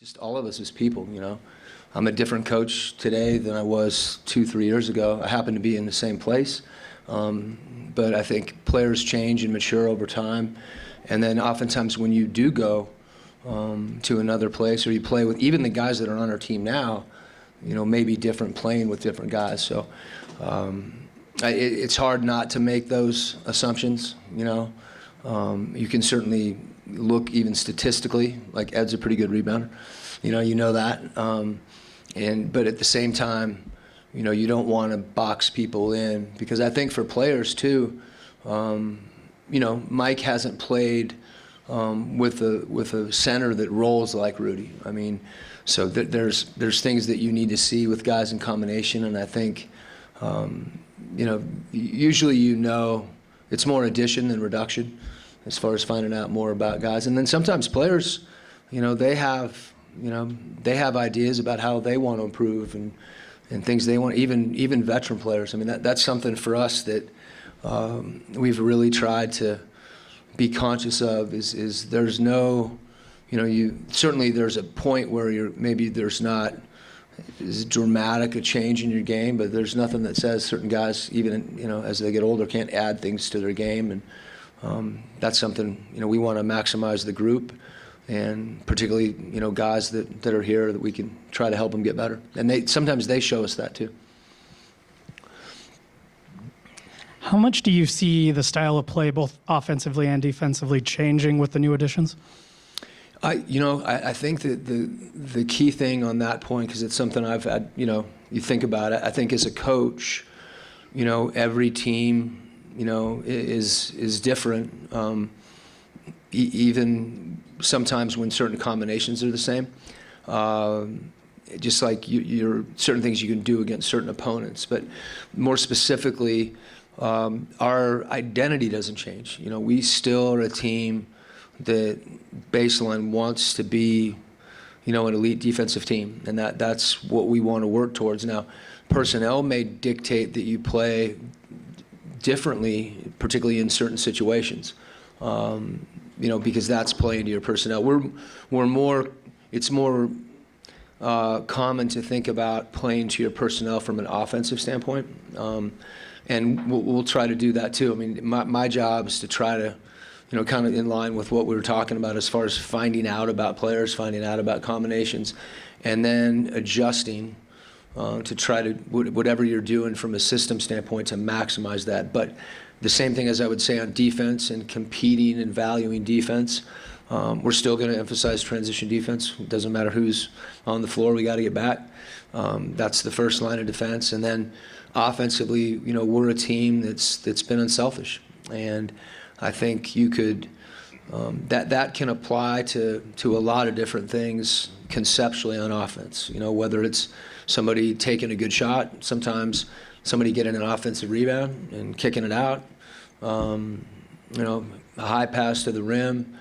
Just all of us as people, you know. I'm a different coach today than I was 2-3 years ago. I happen to be in the same place, but I think players change and mature over time. And then oftentimes when you do go to another place, or you play with even the guys that are on our team now, you know, maybe different playing with different guys. So it's hard not to make those assumptions, you know. You can certainly look even statistically, like Ed's a pretty good rebounder. You know that. But at the same time, you know, you don't want to box people in, because I think for players too, you know, Mike hasn't played with a center that rolls like Rudy. I mean, so there's things that you need to see with guys in combination, and I think, you know, usually it's more addition than reduction as far as finding out more about guys. And then sometimes players, you know, they have ideas about how they want to improve and things they want, even veteran players. I mean, that's something for us that we've really tried to be conscious of is there's no, you know, certainly there's a point where maybe there's not as dramatic a change in your game, but there's nothing that says certain guys, even, you know, as they get older, can't add things to their game. And that's something, you know, we want to maximize the group, and particularly, you know, guys that are here, that we can try to help them get better. And sometimes they show us that too. How much do you see the style of play, both offensively and defensively, changing with the new additions? I think that the key thing on that point, because it's something I've had, you know, you think about it, I think as a coach, you know, every team, you know, is different. Even sometimes when certain combinations are the same, just like you're certain things you can do against certain opponents. But more specifically, our identity doesn't change. You know, we still are a team that baseline wants to be, you know, an elite defensive team, and that's what we want to work towards. Now, personnel may dictate that you play differently, particularly in certain situations, you know, because that's playing to your personnel. It's more common to think about playing to your personnel from an offensive standpoint, and we'll try to do that too. I mean, my job is to try to, you know, kind of in line with what we were talking about as far as finding out about players, finding out about combinations, and then adjusting to try to, whatever you're doing from a system standpoint, to maximize that. But the same thing as I would say on defense and competing and valuing defense, we're still going to emphasize transition defense. It doesn't matter who's on the floor, we got to get back. That's the first line of defense. And then offensively, you know, we're a team that's been unselfish. And I think you could, that can apply to a lot of different things conceptually on offense. You know, whether it's somebody taking a good shot, sometimes somebody getting an offensive rebound and kicking it out, you know, a high pass to the rim.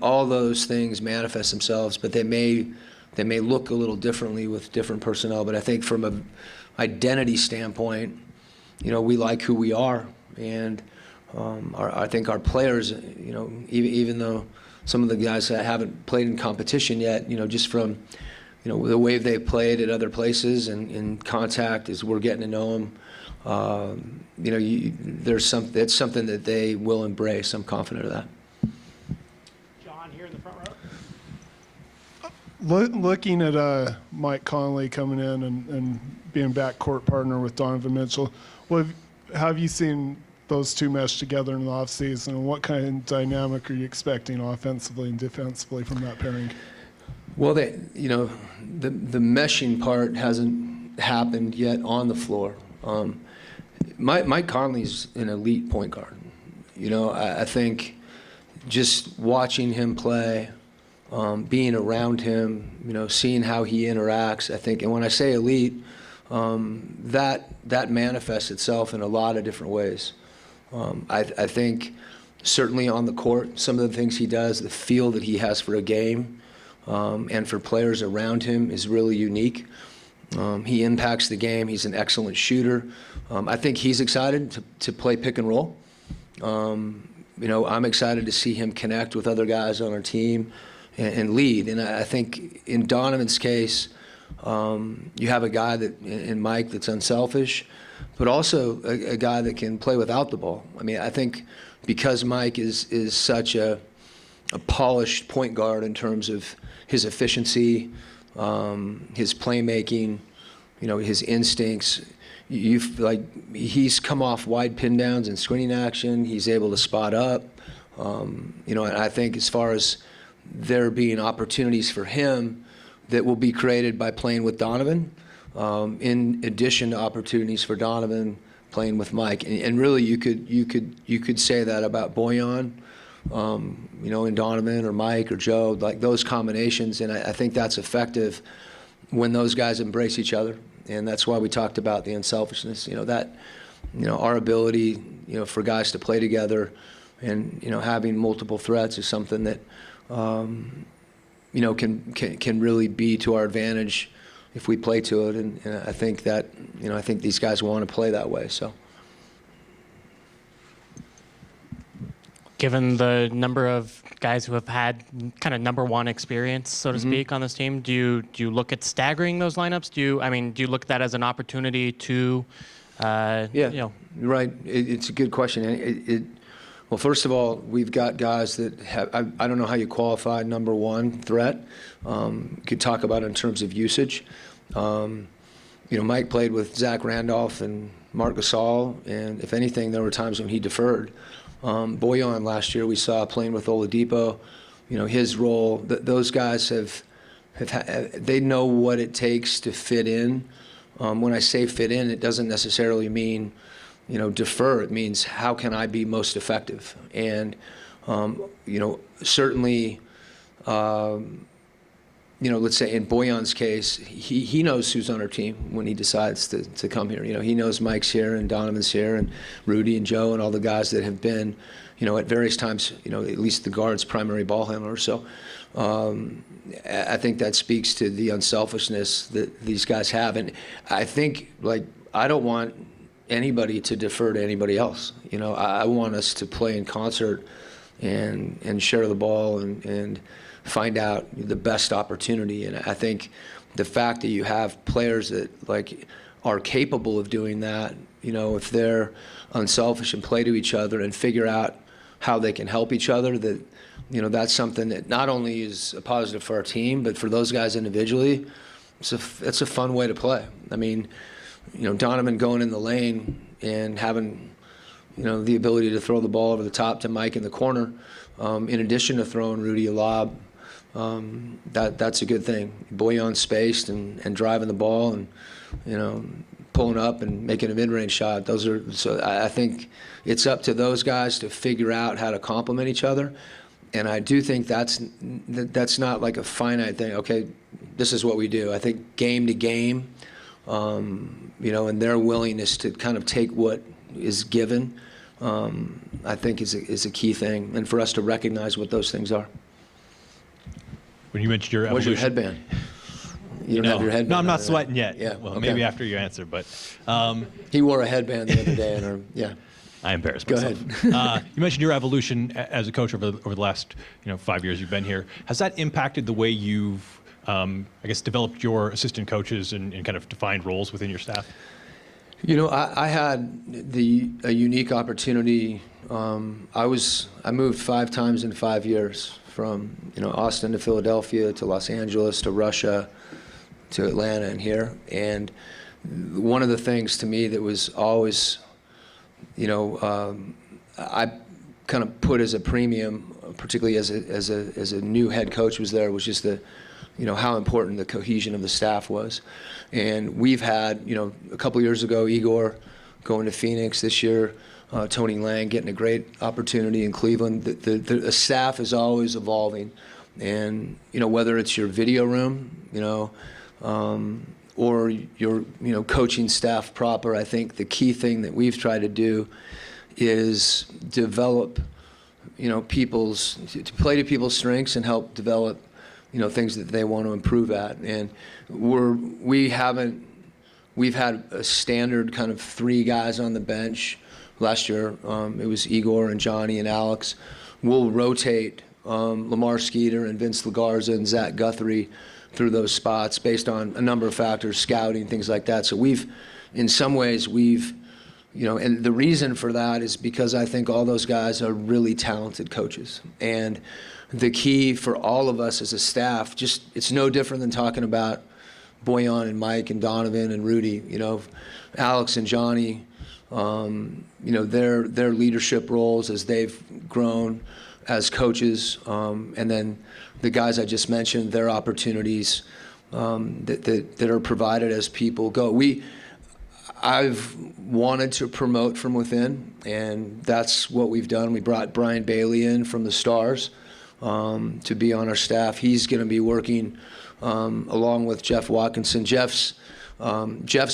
All those things manifest themselves, but they may look a little differently with different personnel. But I think from an identity standpoint, you know, we like who we are, and I think our players, you know, even though some of the guys that haven't played in competition yet, you know, just from, you know, the way they played at other places and in contact as we're getting to know them, you know, it's something that they will embrace. I'm confident of that. John, here in the front row. Looking at Mike Conley coming in and being backcourt partner with Donovan Mitchell, have you seen those two mesh together in the offseason, and what kind of dynamic are you expecting offensively and defensively from that pairing? Well, you know, the meshing part hasn't happened yet on the floor. Mike Conley's an elite point guard. You know, I think just watching him play, being around him, you know, seeing how he interacts, I think, and when I say elite, that manifests itself in a lot of different ways. I think certainly on the court, some of the things he does, the feel that he has for a game, and for players around him is really unique. He impacts the game. He's an excellent shooter. I think he's excited to play pick and roll. You know, I'm excited to see him connect with other guys on our team and lead. And I think in Donovan's case, you have a guy that in Mike that's unselfish, but also a guy that can play without the ball. I mean, I think because Mike is such a polished point guard in terms of his efficiency, his playmaking, his instincts. He's come off wide pin downs and screening action. He's able to spot up. And I think as far as there being opportunities for him that will be created by playing with Donovan, in addition to opportunities for Donovan playing with Mike. And really, you could say that about Bojan, and Donovan or Mike or Joe, like those combinations. And I think that's effective when those guys embrace each other. And that's why we talked about the unselfishness. Our ability, for guys to play together, and having multiple threats is something that can really be to our advantage if we play to it. And I think that I think these guys want to play that way. So. Given the number of guys who have had kind of number one experience, so to speak, on this team, do you look at staggering those lineups? Do you look at that as an opportunity to, You're right. It's a good question. Well, first of all, we've got guys that have, I don't know how you qualify number one threat. Could talk about it in terms of usage. Mike played with Zach Randolph and Marc Gasol, and if anything, there were times when he deferred. Bojan last year we saw playing with Oladipo, his role. Those guys they know what it takes to fit in. When I say fit in, it doesn't necessarily mean, defer. It means how can I be most effective? And certainly, let's say in Bojan's case, he knows who's on our team when he decides to come here. He knows Mike's here and Donovan's here and Rudy and Joe and all the guys that have been, at various times, at least the guard's primary ball handler. So I think that speaks to the unselfishness that these guys have. And I think, I don't want anybody to defer to anybody else. I want us to play in concert and share the ball and find out the best opportunity. And I think the fact that you have players that are capable of doing that, if they're unselfish and play to each other and figure out how they can help each other, that that's something that not only is a positive for our team, but for those guys individually, it's a fun way to play. I mean, Donovan going in the lane and having the ability to throw the ball over the top to Mike in the corner, in addition to throwing Rudy a lob. That's a good thing. Bojan spaced and driving the ball and pulling up and making a mid-range shot. So I think it's up to those guys to figure out how to complement each other. And I do think that's not like a finite thing. Okay, this is what we do. I think game to game, and their willingness to kind of take what is given, I think is a key thing, and for us to recognize what those things are. When you mentioned your Where's evolution. your headband? You don't have your headband. No, I'm not sweating yet. Yeah. Well, okay. maybe after you answer, but He wore a headband the other day, yeah. I embarrassed Go myself. ahead. You mentioned your evolution as a coach over the last 5 years you've been here. Has that impacted the way you've, developed your assistant coaches and kind of defined roles within your staff? I had a unique opportunity. I moved 5 times in 5 years, from Austin to Philadelphia to Los Angeles to Russia to Atlanta and here. And one of the things to me that was always, I kind of put as a premium, particularly as a new head coach was there, was just how important the cohesion of the staff was. And we've had, a couple years ago, Igor going to Phoenix this year, Tony Lang getting a great opportunity in Cleveland. The staff is always evolving. And, whether it's your video room, or your, coaching staff proper, I think the key thing that we've tried to do is develop, to play to people's strengths and help develop, things that they want to improve at. And we've had a standard kind of 3 guys on the bench. Last year, it was Igor and Johnny and Alex. We'll rotate Lamar Skeeter and Vince LaGarza and Zach Guthrie through those spots based on a number of factors, scouting, things like that. So in some ways, and the reason for that is because I think all those guys are really talented coaches. And the key for all of us as a staff, it's no different than talking about Boyan and Mike and Donovan and Rudy, Alex and Johnny, their leadership roles as they've grown as coaches, and then the guys I just mentioned, their opportunities that are provided as people go. I've wanted to promote from within, and that's what we've done. We brought Brian Bailey in from the Stars to be on our staff. He's going to be working along with Jeff Watkinson. Jeff's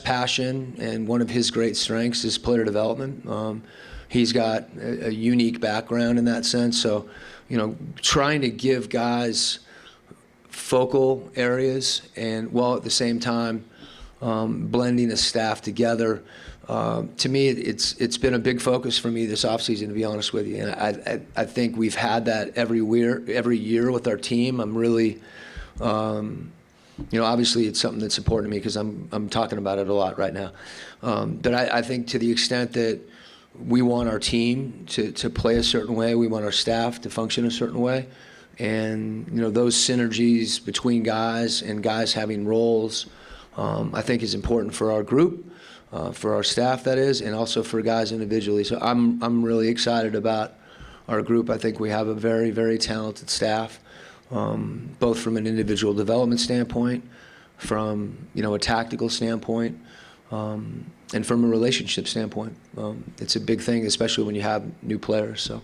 passion and one of his great strengths is player development. He's got a unique background in that sense. So, trying to give guys focal areas and while at the same time blending the staff together. To me, it's been a big focus for me this offseason, to be honest with you. And I think we've had that every year with our team. I'm really, obviously it's something that's important to me because I'm talking about it a lot right now. But I think to the extent that we want our team to play a certain way, we want our staff to function a certain way. And, those synergies between guys and guys having roles, I think is important for our group, for our staff, that is, and also for guys individually. So I'm really excited about our group. I think we have a very, very talented staff, both from an individual development standpoint, from a tactical standpoint, and from a relationship standpoint. It's a big thing, especially when you have new players. So.